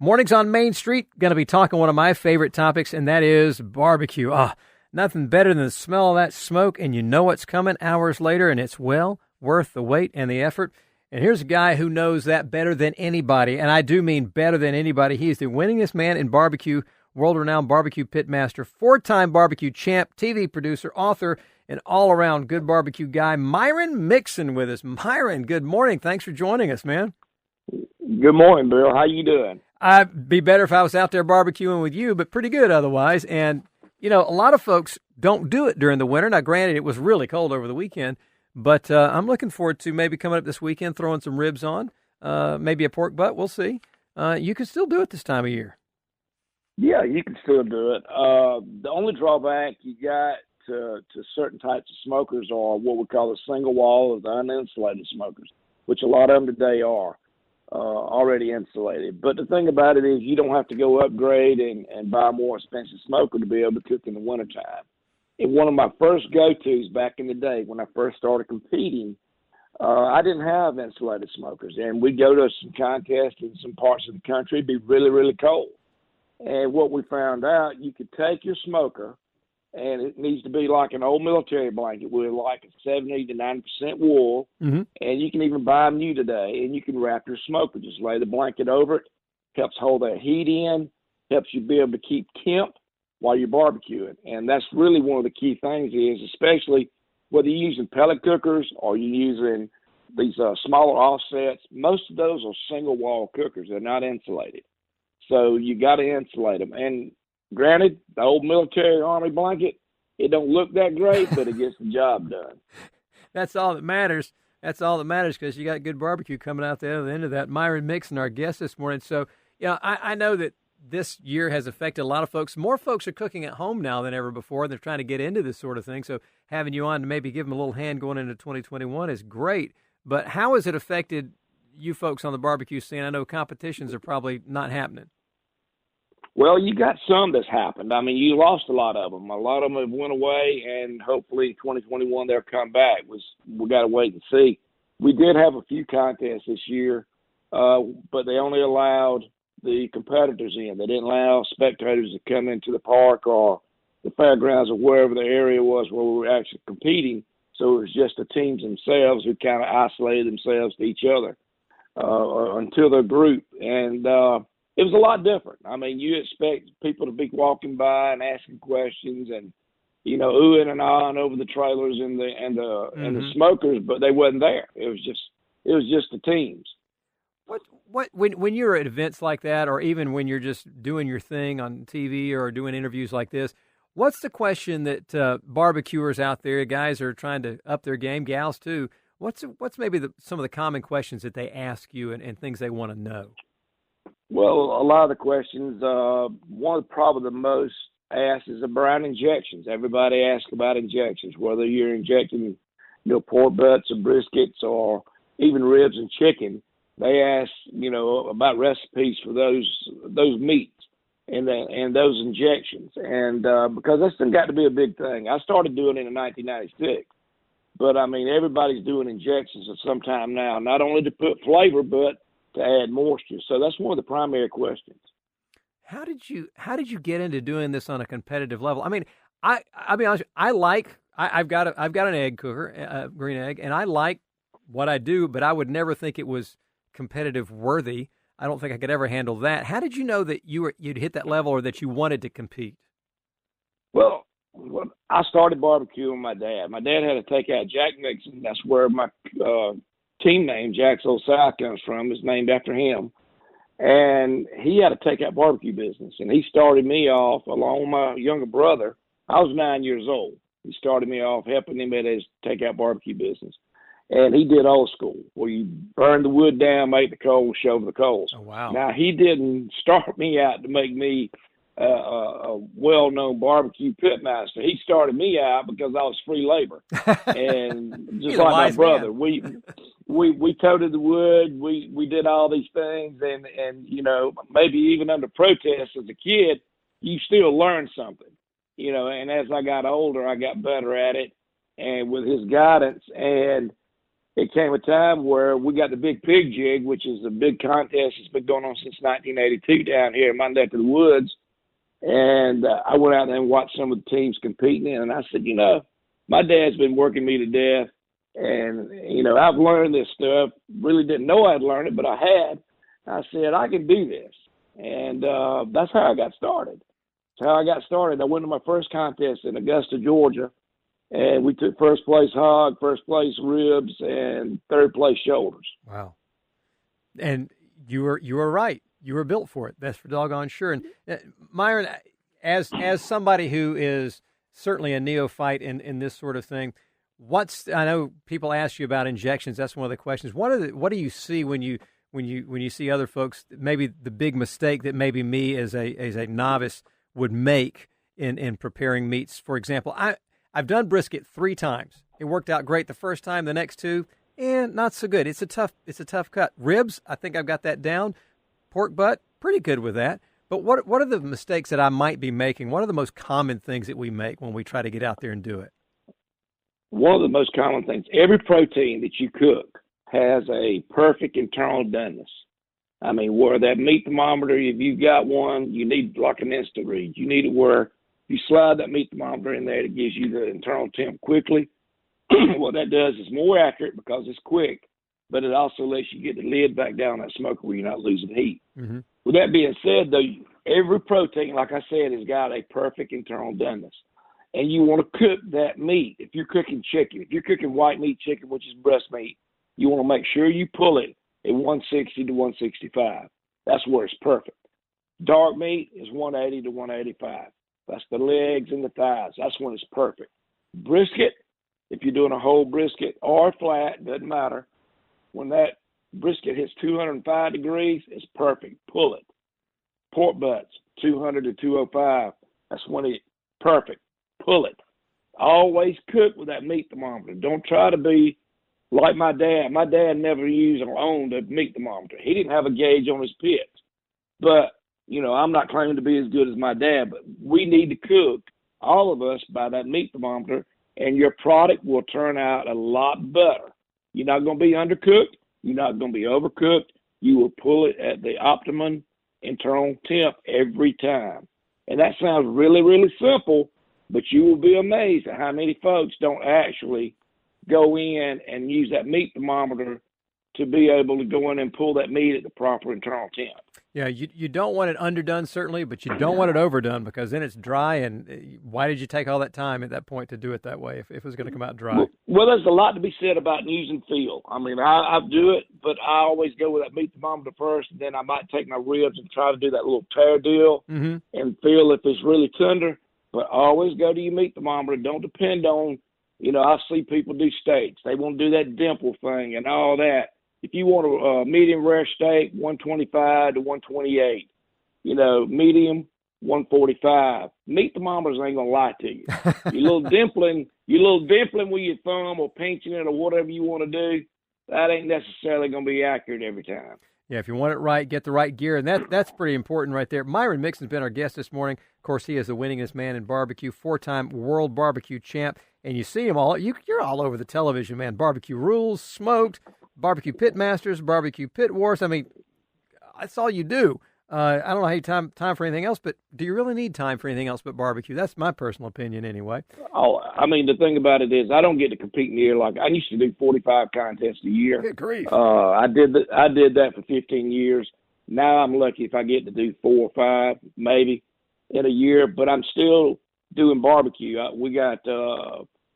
Mornings on Main Street, going to be talking one of my favorite topics, and that is barbecue. Nothing better than the smell of that smoke, and you know what's coming hours later, and it's well worth the wait and the effort. And here's a guy who knows that better than anybody, and I do mean better than anybody. He is the winningest man in barbecue, world-renowned barbecue pitmaster, four-time barbecue champ, TV producer, author, and all-around good barbecue guy, Myron Mixon with us. Myron, good morning. Thanks for joining us, man. Good morning, Bill. How you doing? I'd be better if I was out there barbecuing with you, but pretty good otherwise. And, you know, a lot of folks don't do it during the winter. Now, granted, it was really cold over the weekend, but I'm looking forward to maybe coming up this weekend, throwing some ribs on, maybe a pork butt. We'll see. You can still do it this time of year. Yeah, you can still do it. The only drawback you got to certain types of smokers are what we call the single wall or the uninsulated smokers, which a lot of them today are. Already insulated. But the thing about it is you don't have to go upgrade and buy a more expensive smoker to be able to cook in the wintertime. And one of my first go-tos back in the day when I first started competing, I didn't have insulated smokers. And we'd go to some contests in some parts of the country, it'd be really, really cold. And what we found out, you could take your smoker, and it needs to be like an old military blanket with like a 70 to 90% wool. Mm-hmm. And you can even buy them new today, and you can wrap your smoker. Just lay the blanket over it. Helps hold that heat in. Helps you be able to keep temp while you're barbecuing. And that's really one of the key things is, especially whether you're using pellet cookers or you're using these smaller offsets, most of those are single-wall cookers. They're not insulated. So you got to insulate them. And granted, the old military army blanket, it don't look that great, but it gets the job done. That's all that matters. That's all that matters because you got good barbecue coming out the other end of that. Myron Mixon, our guest this morning. So, I know that this year has affected a lot of folks. More folks are cooking at home now than ever before. They're trying to get into this sort of thing. So having you on to maybe give them a little hand going into 2021 is great. But how has it affected you folks on the barbecue scene? I know competitions are probably not happening. Well, you got some that's happened. I mean, you lost a lot of them. A lot of them have went away, and hopefully 2021 they'll come back. We got to wait and see. We did have a few contests this year, but they only allowed the competitors in. They didn't allow spectators to come into the park or the fairgrounds or wherever the area was where we were actually competing. So it was just the teams themselves who kind of isolated themselves to each other until their group. And it was a lot different. I mean, you expect people to be walking by and asking questions and, oohing and ahhing over the trailers and the smokers, but they wasn't there. It was just the teams. When you're at events like that, or even when you're just doing your thing on TV or doing interviews like this, what's the question that barbecuers out there, guys are trying to up their game, gals too? What's maybe some of the common questions that they ask you and things they want to know? Well, a lot of the questions, one of probably the most asked is about injections. Everybody asks about injections, whether you're injecting, pork butts or briskets or even ribs and chicken. They ask, about recipes for those meats and those injections. And because that's got to be a big thing. I started doing it in 1996. But, I mean, everybody's doing injections at some time now, not only to put flavor, but to add moisture. So that's one of the primary questions. How did you get into doing this on a competitive level? I mean, I'll be honest, I've got an egg cooker, green egg, and I like what I do, but I would never think it was competitive worthy. I don't think I could ever handle that. How did you know that you'd hit that level or that you wanted to compete? Well, I started barbecuing with my dad. My dad had to take out Jack Mixon. That's where my team name, Jack's Old South, comes from. It's named after him. And he had a takeout barbecue business. And he started me off along with my younger brother. I was 9 years old. He started me off helping him at his takeout barbecue business. And he did old school, where you burn the wood down, make the coals, shove the coals. Oh, wow. Now, he didn't start me out to make me a well-known barbecue pitmaster. He started me out because I was free labor. And just like my brother, we toted the wood, we did all these things, and maybe even under protest as a kid, you still learn something. And as I got older, I got better at it, and with his guidance, and it came a time where we got the Big Pig Jig, which is a big contest that's been going on since 1982 down here in my neck of the woods. And I went out there and watched some of the teams competing, and I said, my dad's been working me to death, and, I've learned this stuff. Really didn't know I'd learned it, but I had. I said, I can do this. And that's how I got started. That's how I got started. I went to my first contest in Augusta, Georgia, and we took first place hog, first place ribs, and third place shoulders. Wow. And you were right. You were built for it. That's for doggone sure. And Myron, as somebody who is certainly a neophyte in this sort of thing, I know people ask you about injections. That's one of the questions. What do you see when you see other folks, maybe the big mistake that maybe me as a novice would make in preparing meats? For example, I've done brisket 3 times. It worked out great the first time. The next 2, not so good. It's a tough cut. Ribs, I think I've got that down. Pork butt, pretty good with that. But what are the mistakes that I might be making? What are the most common things that we make when we try to get out there and do it? One of the most common things, every protein that you cook has a perfect internal doneness. I mean, where that meat thermometer, if you've got one, you need like an instant read. You need it where you slide that meat thermometer in there, it gives you the internal temp quickly. What that does is more accurate because it's quick, but it also lets you get the lid back down that smoker where you're not losing heat. Mm-hmm. With that being said, though, every protein, like I said, has got a perfect internal doneness. And you want to cook that meat. If you're cooking chicken, if you're cooking white meat chicken, which is breast meat, you want to make sure you pull it at 160 to 165. That's where it's perfect. Dark meat is 180 to 185. That's the legs and the thighs. That's when it's perfect. Brisket, if you're doing a whole brisket or flat, doesn't matter. When that brisket hits 205 degrees, it's perfect. Pull it. Pork butts, 200 to 205. That's when it's perfect. Pull it. Always cook with that meat thermometer. Don't try to be like my dad. My dad never used or owned a meat thermometer. He didn't have a gauge on his pit. But, I'm not claiming to be as good as my dad, but we need to cook, all of us, by that meat thermometer, and your product will turn out a lot better. You're not going to be undercooked. You're not going to be overcooked. You will pull it at the optimum internal temp every time. And that sounds really, really simple, but you will be amazed at how many folks don't actually go in and use that meat thermometer to be able to go in and pull that meat at the proper internal temp. Yeah, you don't want it underdone, certainly, but you don't want it overdone because then it's dry. And why did you take all that time at that point to do it that way if it was going to come out dry? Well, there's a lot to be said about using feel. I mean, I do it, but I always go with that meat thermometer first, and then I might take my ribs and try to do that little tear deal and feel if it's really tender. But always go to your meat thermometer. Don't depend on, I see people do steaks. They want to do that dimple thing and all that. If you want a medium rare steak, 125 to 128. Medium, 145. Meat thermometers ain't gonna lie to you. Your little dimpling with your thumb or pinching it or whatever you want to do, that ain't necessarily gonna be accurate every time. Yeah, if you want it right, get the right gear, and that's pretty important right there. Myron Mixon's been our guest this morning. Of course, he is the winningest man in barbecue, 4-time world barbecue champ, and you see him you're all over the television, man. Barbecue Rules, Smoked, Barbecue Pitmasters, Barbecue Pit Wars. I mean, that's all you do. I don't know how you time for anything else, but do you really need time for anything else but barbecue? That's my personal opinion anyway. Oh, I mean, the thing about it is I don't get to compete near like I used to do 45 contests a year. Good grief. I did that for 15 years. Now I'm lucky if I get to do 4 or 5 maybe in a year, but I'm still doing barbecue. We got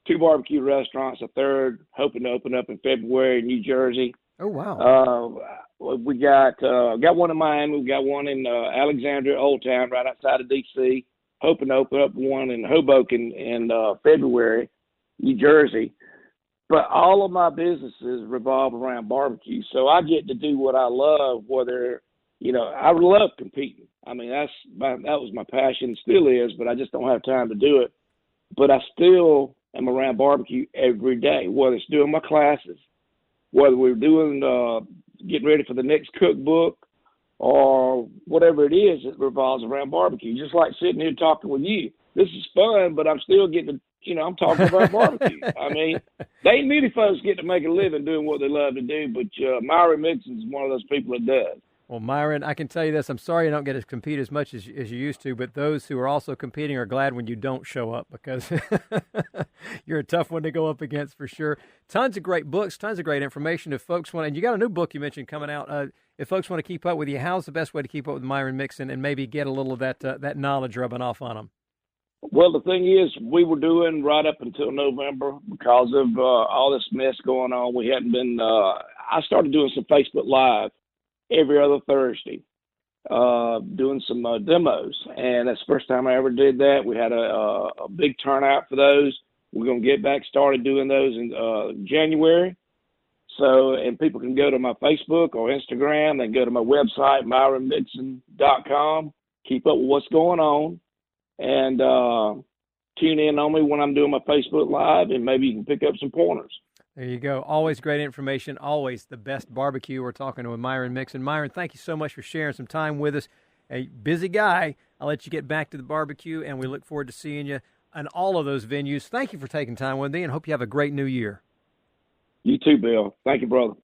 2 barbecue restaurants, a third hoping to open up in February in New Jersey. Oh, wow. We got one in Miami. We got one in Alexandria, Old Town, right outside of D.C. Hoping to open up one in Hoboken in February, New Jersey. But all of my businesses revolve around barbecue. So I get to do what I love, whether, I love competing. I mean, that was my passion, still is, but I just don't have time to do it. But I still am around barbecue every day, whether it's doing my classes, whether we're doing getting ready for the next cookbook or whatever it is, it revolves around barbecue. Just like sitting here talking with you. this is fun, but I'm still getting to, I'm talking about barbecue. I mean, they ain't many folks get to make a living doing what they love to do, but Myron Mixon is one of those people that does. Well, Myron, I can tell you this. I'm sorry you don't get to compete as much as you used to, but those who are also competing are glad when you don't show up because you're a tough one to go up against for sure. Tons of great books, tons of great information. If folks want, and you got a new book you mentioned coming out. If folks want to keep up with you, how's the best way to keep up with Myron Mixon and maybe get a little of that knowledge rubbing off on them? Well, the thing is, we were doing right up until November because of all this mess going on. We hadn't been. I started doing some Facebook Live every other Thursday, doing some demos. And that's the first time I ever did that. We had a big turnout for those. We're going to get back started doing those in January. So, and people can go to my Facebook or Instagram. They can go to my website, myronmixon.com, keep up with what's going on, and tune in on me when I'm doing my Facebook Live, and maybe you can pick up some pointers. There you go. Always great information. Always the best barbecue. We're talking to Myron Mixon. Myron, thank you so much for sharing some time with us. A busy guy. I'll let you get back to the barbecue, and we look forward to seeing you in all of those venues. Thank you for taking time with me, and hope you have a great new year. You too, Bill. Thank you, brother.